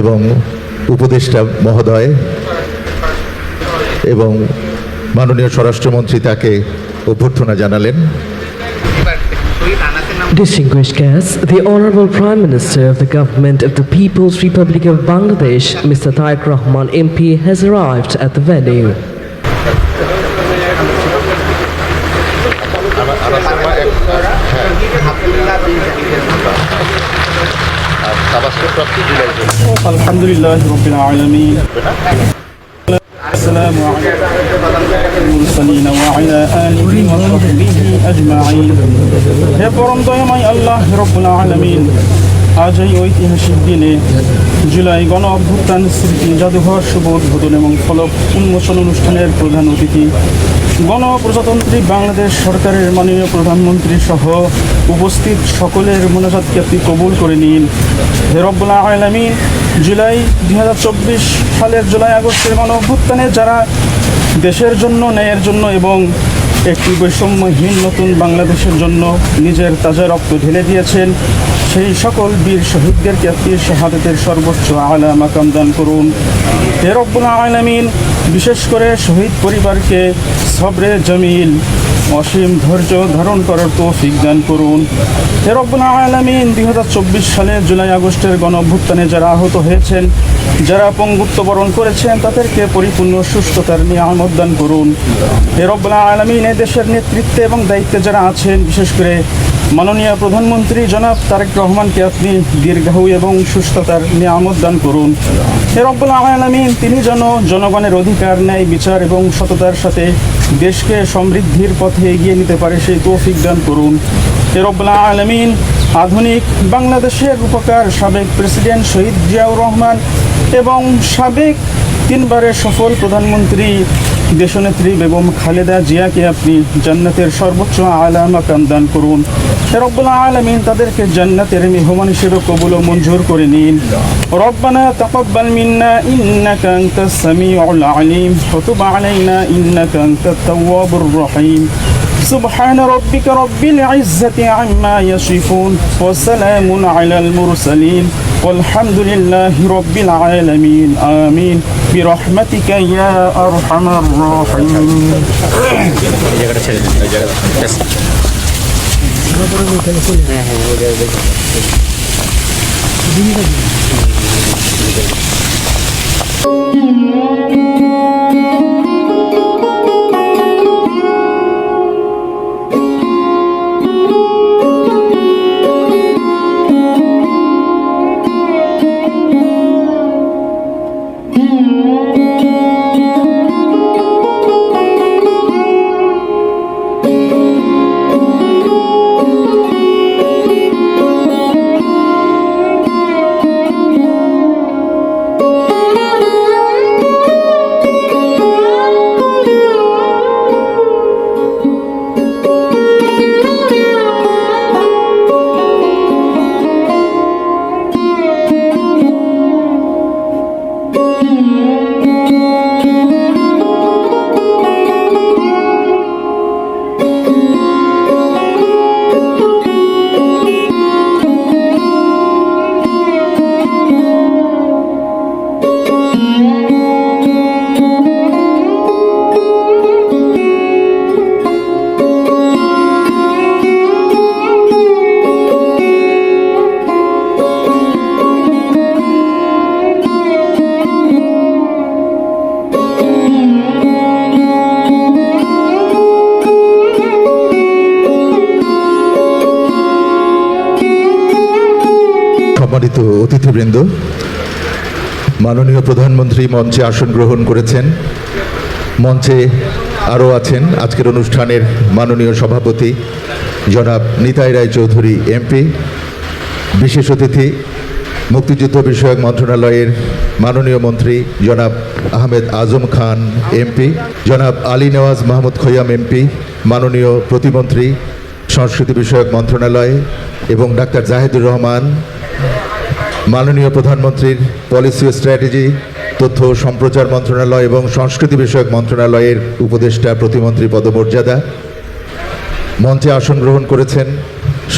এবং উপদেষ্টা মহোদয় এবং মাননীয় স্বরাষ্ট্রমন্ত্রী তাকে অভ্যর্থনা জানালেন। Distinguished guests, the Honorable Prime Minister of the Government of the People's Republic of Bangladesh, Mr. Tareq Rahman MP, has arrived at the venue. আলহামদুলিল্লাহ রাব্বিল আলামিন আসসালামু আলাইকুম মুরসালিন ওয়া আলা আলিহি ওয়া সাহবিহি আজমাইন। হে পরম দয়াময় আল্লাহ রাব্বুল আলামিন, আজ এই ঐতিহাসিক দিনে জুলাই গণ অভ্যুত্থান স্মৃতি জাদুঘর শুভ উদ্বোধন এবং ফলক উন্মোচন অনুষ্ঠানের প্রধান অতিথি গণপ্রজাতন্ত্রী বাংলাদেশ সরকারের মাননীয় প্রধানমন্ত্রী সহ উপস্থিত সকলের মোনাজাতকে আপনি কবুল করে নিন। হে রব্বুল আলামিন, জুলাই 2024 সালের জুলাই আগস্টের গণ অভ্যুত্থানে যারা দেশের জন্য, ন্যায়ের জন্য এবং একটি বৈষম্যহীন নতুন বাংলাদেশের জন্য নিজের তাজা রক্ত ঢেলে দিয়েছেন, সেই সকল বীর শহীদদেরকে আপনি শাহাদাতের সর্বোচ্চ আলা মাকাম দান করুন। হে রব্বুল আলামিন, বিশেষ করে শহীদ পরিবারকে সবরে জমিল, অসীম ধৈর্য ধারণ করার তৌফিক দান করুন। হে রব্বুল আলামিন, 2024 সালের জুলাই আগস্টের গণ অভ্যুত্থানে যারা আহত হয়েছেন, যারা পঙ্গুত্ব বরণ করেছেন, তাদেরকে পরিপূর্ণ সুস্থতার নিয়ামত দান করুন। হে রব্বুল আলামিন, এই দেশের নেতৃত্বে এবং দায়িত্বে যারা আছেন, বিশেষ করে মাননীয় প্রধানমন্ত্রী জনাব তারেক রহমানকে আপনি দীর্ঘায়ু এবং সুস্থতার নিয়ামত দান করুন। হে রব্বুল আলামিন, তিনি যেন জনগণের অধিকার, ন্যায় বিচার এবং সততার সাথে দেশকে সমৃদ্ধির পথে এগিয়ে নিতে পারে সেই তৌফিক দান করুন। হে রব্বুল আলামিন, আধুনিক বাংলাদেশের রূপকার সাবেক প্রেসিডেন্ট শহীদ জিয়াউর রহমান এবং সাবেক 3 বারের সফল প্রধানমন্ত্রী দেশনেত্রী বেগম খালেদা জিয়াকে আপনি জান্নাতের সর্বোচ্চ আলা মাকাম দান করুন। হে রব্বুল আলামিন, তাদেরকে জান্নাতের মেহমান হিসেবে কবুল ও মঞ্জুর করে নিন। রব্বানা তাকাব্বাল মিন্না ইন্নাকা আনতাস সামিউল আলিম ওয়া তুব আলাইনা ইন্নাকা আনতাত তাওয়াবুর রহিম। سبحان ربك رب العزة عما يصفون وسلام على المرسلين والحمد لله رب العالمين آمين برحمتك يا أرحم الراحمين. সম্মানিত অতিথিবৃন্দ, মাননীয় প্রধানমন্ত্রী মঞ্চে আসন গ্রহণ করেছেন। মঞ্চে আরও আছেন আজকের অনুষ্ঠানের মাননীয় সভাপতি জনাব নিতাই রায় চৌধুরী এমপি, বিশেষ অতিথি মুক্তিযুদ্ধ বিষয়ক মন্ত্রণালয়ের মাননীয় মন্ত্রী জনাব আহমেদ আজম খান এমপি, জনাব আলী নেওয়াজ মাহমুদ খৈয়াম এমপি, মাননীয় প্রতিমন্ত্রী সংস্কৃতি বিষয়ক মন্ত্রণালয় এবং ডাক্তার জাহিদুর রহমান, মাননীয় প্রধানমন্ত্রীর পলিসি ও স্ট্র্যাটেজি, তথ্য ও সম্প্রচার মন্ত্রণালয় এবং সংস্কৃতি বিষয়ক মন্ত্রণালয়ের উপদেষ্টা প্রতিমন্ত্রী পদমর্যাদা। মঞ্চে আসন গ্রহণ করেছেন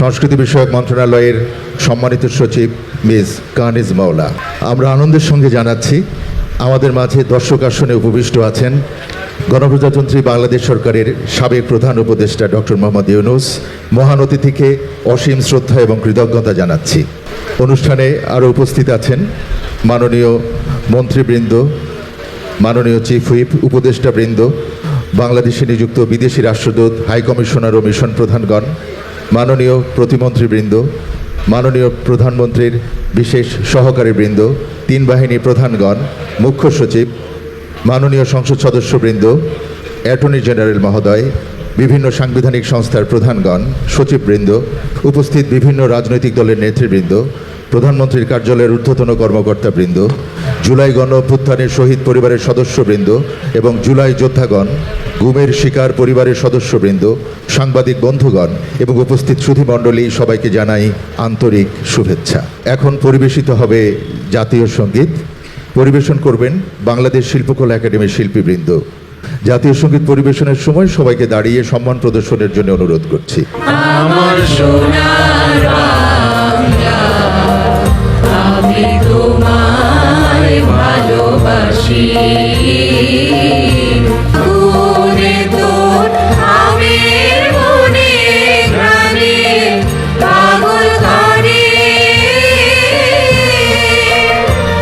সংস্কৃতি বিষয়ক মন্ত্রণালয়ের সম্মানিত সচিব মিস কানিজ মাওলা। আমরা আনন্দের সঙ্গে জানাচ্ছি আমাদের মাঝে দর্শক আসনে উপবিষ্ট আছেন গণপ্রজাতন্ত্রী বাংলাদেশ সরকারের সাবেক প্রধান উপদেষ্টা ডক্টর মোহাম্মদ ইউনূস। মহান অতিথিকে অসীম শ্রদ্ধা এবং কৃতজ্ঞতা জানাচ্ছি। অনুষ্ঠানে আরও উপস্থিত আছেন মাননীয় মন্ত্রীবৃন্দ, মাননীয় চিফ হুইপ, উপদেষ্টাবৃন্দ, বাংলাদেশে নিযুক্ত বিদেশি রাষ্ট্রদূত, হাই কমিশনার ও মিশন প্রধানগণ, মাননীয় প্রতিমন্ত্রীবৃন্দ, মাননীয় প্রধানমন্ত্রীর বিশেষ সহকারীবৃন্দ, তিন বাহিনী প্রধানগণ, মুখ্য সচিব, মাননীয় সংসদ সদস্যবৃন্দ, অ্যাটর্নি জেনারেল মহোদয়, বিভিন্ন সাংবিধানিক সংস্থার প্রধানগণ, সচিববৃন্দ, উপস্থিত বিভিন্ন রাজনৈতিক দলের নেতৃবৃন্দ, প্রধানমন্ত্রীর কার্যালয়ের ঊর্ধ্বতন কর্মকর্তাবৃন্দ, জুলাই গণ অভ্যুত্থানের শহীদ পরিবারের সদস্যবৃন্দ এবং জুলাই যোদ্ধাগণ, গুমের শিকার পরিবারের সদস্যবৃন্দ, সাংবাদিক বন্ধুগণ এবং উপস্থিত সুধীমণ্ডলী, সবাইকে জানাই আন্তরিক শুভেচ্ছা। এখন পরিবেশিত হবে জাতীয় সঙ্গীত। পরিবেশন করবেন বাংলাদেশ শিল্পকলা একাডেমির শিল্পীবৃন্দ। জাতীয় সঙ্গীত পরিবেশনের সময় সবাইকে দাঁড়িয়ে সম্মান প্রদর্শনের জন্য অনুরোধ করছি। আমার সোনার বাংলা, আমি তোমায় ভালোবাসি। দূরে তোর আমের মনে প্রাণে পাগল করে।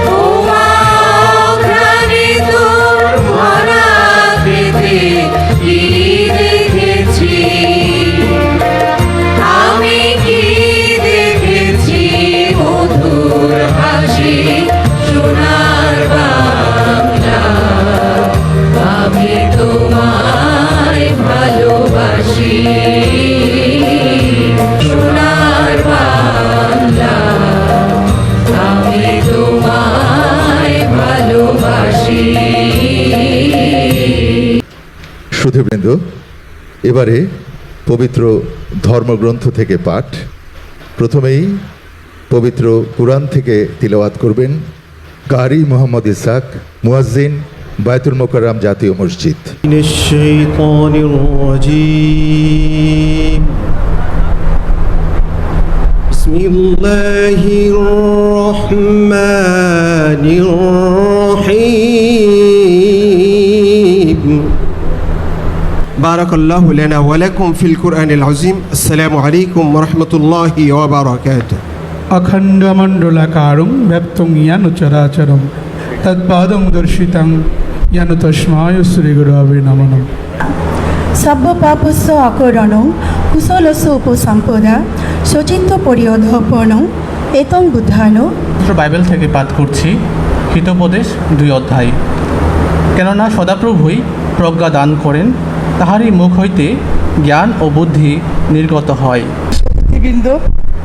তোমার প্রাণে তোর ভরা পেতে কি দেখেছি, আমি কি দেখেছি মধুর হাসি। সোনার বাংলা, আমি তোমায় ভালোবাসি। সোনার বাংলা, আমি তোমায় ভালোবাসি। সুধীবৃন্দ, এবারে পবিত্র ধর্মগ্রন্থ থেকে পাঠ। প্রথমেই পবিত্র কুরআন থেকে তিলাওয়াত করবেন কারি মোহাম্মদ ইসাক, মুয়াজ্জিন, বায়তুল মোকাররম জাতীয় মসজিদ। من الشيطان الرجيم بسم الله الرحمن الرحيم بارك الله لنا ولكم في القرآن العظيم السلام عليكم ورحمة الله وبركاته अखण्डमण्डलाकारं व्याप्तं येन चराचरं तत्पादं दर्शितं येन तस्मै श्रीगुरवे नमः। সব্যপাপস্য অকরণং কুশলস্য উপসম্পদা শচিন্ত পরিয়ধপনং এতং বুদ্ধানো। বাইবেল থেকে পাঠ করছি হিতোপদেশ 2 অধ্যায়। কেননা সদাপ্রভুই প্রজ্ঞা দান করেন, তাহারই মুখ হইতে জ্ঞান ও বুদ্ধি নির্গত হয়। বৃন্দ,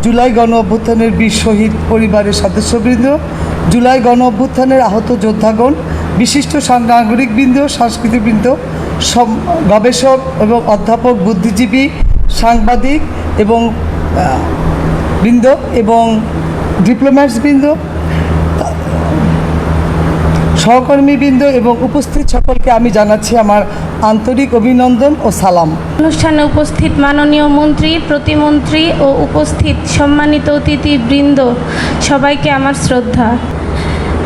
জুলাই গণ অভ্যুত্থানের বীর শহীদ পরিবারের সদস্যবৃন্দ, জুলাই গণ অভ্যুত্থানের আহত যোদ্ধাগণ, বিশিষ্ট নাগরিকবৃন্দ, সাংস্কৃতিকবৃন্দ, গবেষক এবং অধ্যাপক, বুদ্ধিজীবী, সাংবাদিক এবং বৃন্দ এবং ডিপ্লোম্যাটসবৃন্দ, সহকর্মীবৃন্দ এবং উপস্থিত সকলকে আমি জানাচ্ছি আমার আন্তরিক অভিনন্দন ও সালাম। অনুষ্ঠানে উপস্থিত মাননীয় মন্ত্রী, প্রতিমন্ত্রী ও উপস্থিত সম্মানিত অতিথিবৃন্দ, সবাইকে আমার শ্রদ্ধা।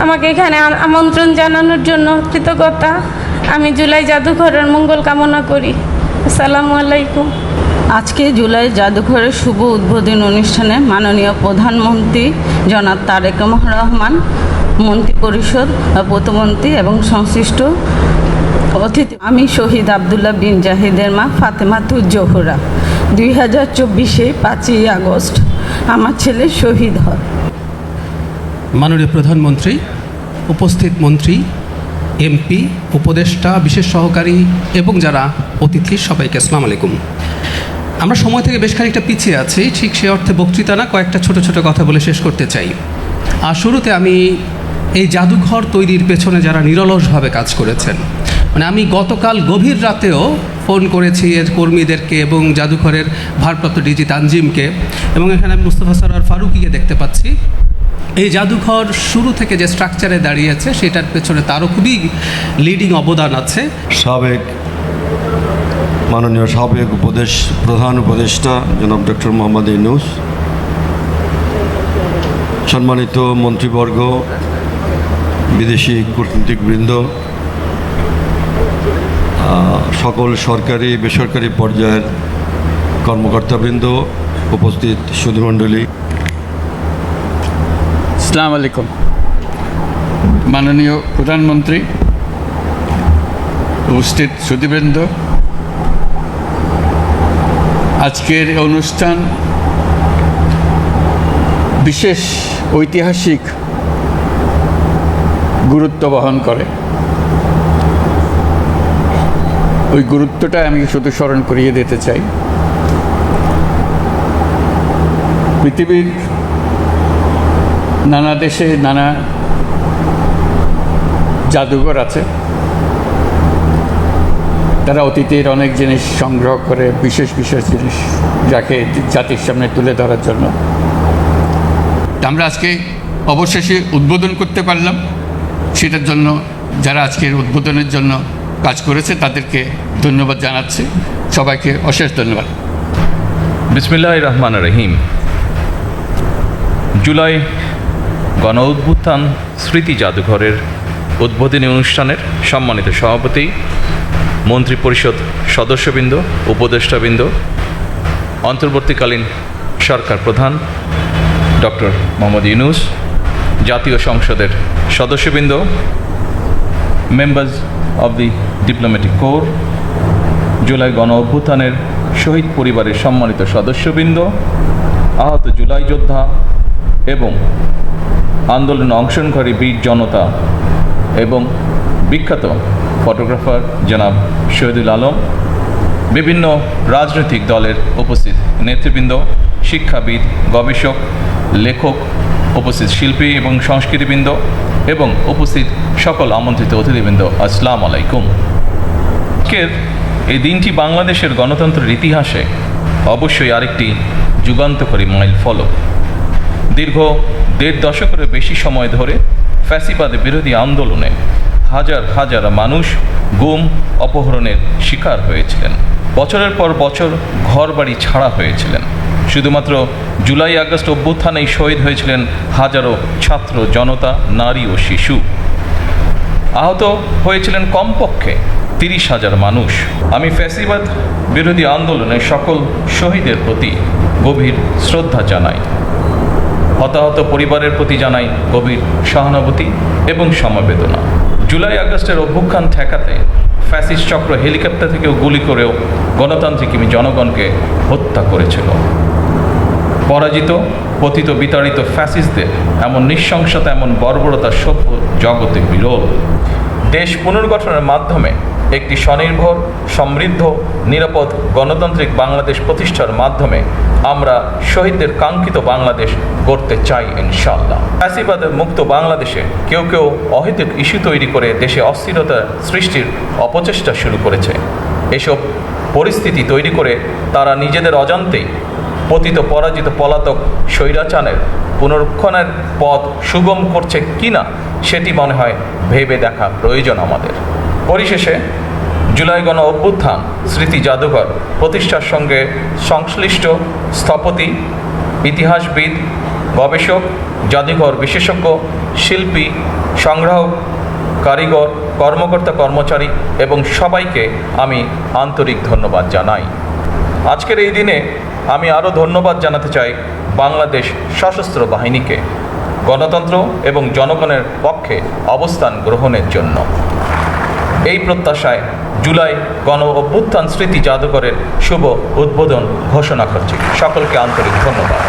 আমাকে এখানে আমন্ত্রণ জানানোর জন্য কৃতজ্ঞতা। আমি জুলাই জাদুঘরের মঙ্গল কামনা করি। আসসালামু আলাইকুম। আজকে জুলাই জাদুঘরের শুভ উদ্বোধন অনুষ্ঠানে মাননীয় প্রধানমন্ত্রী জনাব তারেক রহমান, মন্ত্রী পরিষদ, প্রতিমন্ত্রী এবং সংশ্লিষ্ট অতিথি, আমি শহীদ আবদুল্লাহ বিন জাহিদের মা ফাতেমাতুজ জোহরা। 2024 5ই আগস্ট আমার ছেলে শহীদ হয়। মাননীয় প্রধানমন্ত্রী, উপস্থিত মন্ত্রী, এমপি, উপদেষ্টা, বিশেষ সহকারী এবং যারা অতিথি, সবাইকে আসসালামু আলাইকুম। আমরা সময় থেকে বেশ খানিকটা পিছিয়ে আছি, ঠিক সে অর্থে বক্তৃতা না, কয়েকটা ছোট ছোট কথা বলে শেষ করতে চাই। আর শুরুতে আমি এই জাদুঘর তৈরির পেছনে যারা নিরলসভাবে কাজ করেছেন, মানে আমি গতকাল গভীর রাতেও ফোন করেছি এর কর্মীদেরকে এবং জাদুঘরের ভারপ্রাপ্ত ডিজি তানজিমকে, এবং এখানে আমি মুস্তফা সরোয়ার ফারুকিকে দেখতে পাচ্ছি। এই জাদুঘর শুরু থেকে যে স্ট্রাকচারে দাঁড়িয়েছে সেটার পেছনে তারও খুবই লিডিং অবদান আছে। মাননীয় সাবেক প্রধান উপদেষ্টা জনাব ডক্টর মোহাম্মদ ইউনূস, সম্মানিত মন্ত্রীবর্গ, বিদেশি কূটনীতিকবৃন্দ, সকল সরকারি বেসরকারি পর্যায়ের কর্মকর্তাবৃন্দ, উপস্থিত সুধীমণ্ডলী, আসসালামু আলাইকুম। মাননীয় প্রধানমন্ত্রী, উপস্থিত সুধীবৃন্দ, আজকের অনুষ্ঠান বিশেষ ঐতিহাসিক গুরুত্ব বহন করে। ওই গুরুত্বটা আমি শুধু স্মরণ করিয়ে দিতে চাই। পৃথিবীর নানা দেশে নানা জাদুঘর আছে, তারা অতীতের অনেক জিনিস সংগ্রহ করে, বিশেষ বিশেষ জিনিস যাকে জাতির সামনে তুলে ধরার জন্য। আমরা আজকে অবশেষে উদ্বোধন করতে পারলাম। সেটার জন্য যারা আজকের উদ্বোধনের জন্য কাজ করেছে তাদেরকে ধন্যবাদ জানাচ্ছি। সবাইকে অশেষ ধন্যবাদ। বিসমিল্লাহির রহমানির রহিম। জুলাই গণ অভ্যুত্থান স্মৃতি জাদুঘরের উদ্বোধনী অনুষ্ঠানের সম্মানিত সভাপতি, মন্ত্রী পরিষদ সদস্যবৃন্দ, উপদেষ্টাবৃন্দ, অন্তর্বর্তীকালীন সরকার প্রধান ডক্টর মোহাম্মদ ইউনূস, জাতীয় সংসদের সদস্যবৃন্দ, members of the diplomatic core, July গণ অভ্যুত্থানের শহীদ পরিবারের সম্মানিত সদস্যবৃন্দ, আহত জুলাই যোদ্ধা এবং আন্দোলনে অংশগ্রহণকারী বীর জনতা এবং বিখ্যাত ফটোগ্রাফার জনাব শহীদুল আলম, বিভিন্ন রাজনৈতিক দলের উপস্থিত নেতৃবৃন্দ, শিক্ষাবিদ, গবেষক, লেখক, উপস্থিত শিল্পী এবং সংস্কৃতিবৃন্দ এবং উপস্থিত সকল আমন্ত্রিত অতিথিবৃন্দ, আসসালামু আলাইকুম। আজকের এই দিনটি বাংলাদেশের গণতন্ত্রের ইতিহাসে অবশ্যই আরেকটি যুগান্তকারী মাইল ফলক। দীর্ঘ 1.5 দশকেরও বেশি সময় ধরে ফ্যাসিবাদ বিরোধী আন্দোলনে হাজার হাজার মানুষ গুম, অপহরণের শিকার হয়েছিলেন। বছরের পর বছর ঘরবাড়ি ছাড়া হয়েছিলেন। শুধুমাত্র জুলাই আগস্ট অভ্যুত্থানেই শহীদ হয়েছিলেন হাজারো ছাত্র জনতা, নারী ও শিশু। আহত হয়েছিলেন কমপক্ষে 30,000 মানুষ। আমি ফ্যাসিবাদ বিরোধী আন্দোলনের সকল শহীদের প্রতি গভীর শ্রদ্ধা জানাই। হতাহত পরিবারের প্রতি জানাই গভীর সহানুভূতি এবং সমবেদনা। জুলাই আগস্টের অভ্যুত্থান ঠেকাতে ফ্যাসিস্ট চক্র হেলিকপ্টার থেকেও গুলি করেও গণতান্ত্রিক জনগণকে হত্যা করেছিল। পরাজিত, পতিত, বিতাড়িত ফ্যাসিস্টদের এমন নৃশংসতা, এমন বর্বরতা সভ্য জগতে বিরল। দেশ পুনর্গঠনের মাধ্যমে একটি স্বনির্ভর, সমৃদ্ধ, নিরাপদ গণতান্ত্রিক বাংলাদেশ প্রতিষ্ঠার মাধ্যমে আমরা শহীদদের কাঙ্ক্ষিত বাংলাদেশ গড়তে চাই ইনশাআল্লাহ। ফ্যাসিবাদের মুক্ত বাংলাদেশে কেউ কেউ অহেতুক ইস্যু তৈরি করে দেশে অস্থিরতা সৃষ্টির অপচেষ্টা শুরু করেছে। এসব পরিস্থিতি তৈরি করে তারা নিজেদের অজান্তেই পতিত, পরাজিত, পলাতক স্বৈরাচারের পুনরুত্থানের পথ সুগম করছে কিনা সেটি মনে হয় ভেবে দেখা প্রয়োজন আমাদের। পরিশেষে জুলাই গণ অভ্যুত্থান স্মৃতি জাদুঘর প্রতিষ্ঠার সঙ্গে সংশ্লিষ্ট স্থপতি, ইতিহাসবিদ, গবেষক, জাদুঘর বিশেষজ্ঞ, শিল্পী, সংগ্রাহক, কারিগর, কর্মকর্তা, কর্মচারী এবং সবাইকে আমি আন্তরিক ধন্যবাদ জানাই। আজকের এই দিনে আমি আরও ধন্যবাদ জানাতে চাই বাংলাদেশ সশস্ত্র বাহিনীকে গণতন্ত্র এবং জনগণের পক্ষে অবস্থান গ্রহণের জন্য। এই প্রত্যাশায় জুলাই গণ অভ্যুত্থান স্মৃতি জাদুঘরের শুভ উদ্বোধন ঘোষণা করছি। সকলকে আন্তরিক ধন্যবাদ।